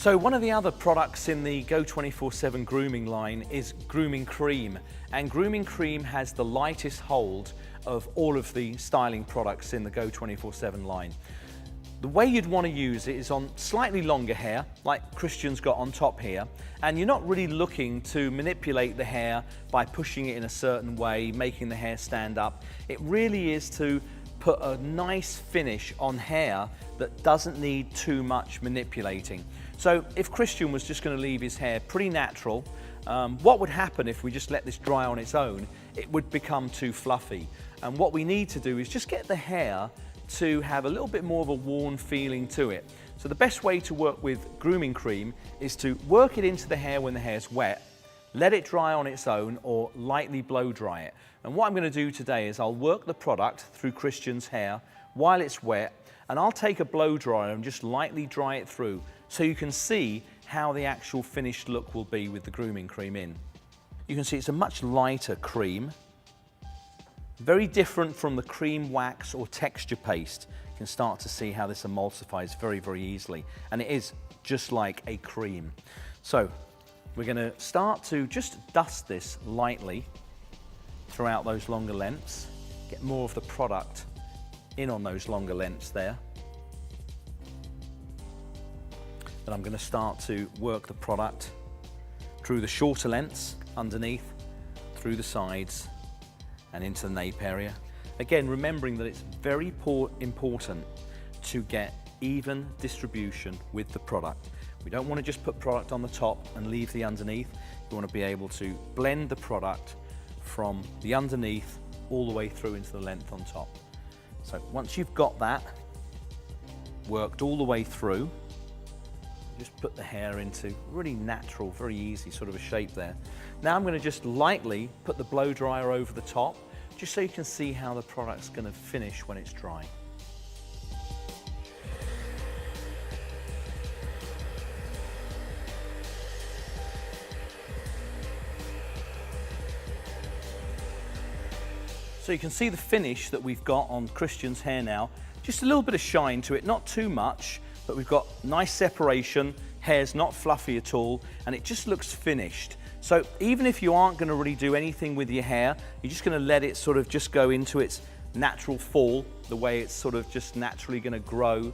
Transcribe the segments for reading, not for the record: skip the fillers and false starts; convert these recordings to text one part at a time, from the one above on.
So one of the other products in the GO24 grooming line is Grooming Cream, and Grooming Cream has the lightest hold of all of the styling products in the GO24 line. The way you'd want to use it is on slightly longer hair, like Christian's got on top here, and you're not really looking to manipulate the hair by pushing it in a certain way, making the hair stand up. It really is to put a nice finish on hair that doesn't need too much manipulating. So if Christian was just going to leave his hair pretty natural, what would happen if we just let this dry on its own? It would become too fluffy. And what we need to do is just get the hair to have a little bit more of a worn feeling to it. So the best way to work with Grooming Cream is to work it into the hair when the hair's wet, let it dry on its own, or lightly blow dry it. And what I'm going to do today is I'll work the product through Christian's hair while it's wet, and I'll take a blow dryer and just lightly dry it through so you can see how the actual finished look will be with the Grooming Cream in. You can see it's a much lighter cream, very different from the cream wax or texture paste. You can start to see how this emulsifies very, very easily, and it is just like a cream. So we're going to start to just dust this lightly throughout those longer lengths, get more of the product in on those longer lengths there. Then I'm going to start to work the product through the shorter lengths underneath, through the sides and into the nape area. Again, remembering that it's very important to get even distribution with the product. We don't want to just put product on the top and leave the underneath. You want to be able to blend the product from the underneath all the way through into the length on top. So once you've got that worked all the way through, just put the hair into really natural, very easy sort of a shape there. Now I'm going to just lightly put the blow dryer over the top, just so you can see how the product's going to finish when it's dry. So you can see the finish that we've got on Christian's hair now. Just a little bit of shine to it, not too much, but we've got nice separation, hair's not fluffy at all, and it just looks finished. So even if you aren't going to really do anything with your hair, you're just going to let it sort of just go into its natural fall, the way it's sort of just naturally going to grow.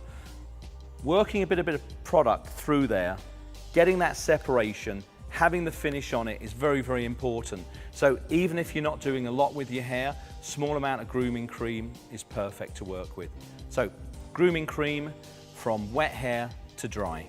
Working a bit of product through there, getting that separation, having the finish on it is very, very important. So even if you're not doing a lot with your hair, small amount of Grooming Cream is perfect to work with. So Grooming Cream from wet hair to dry.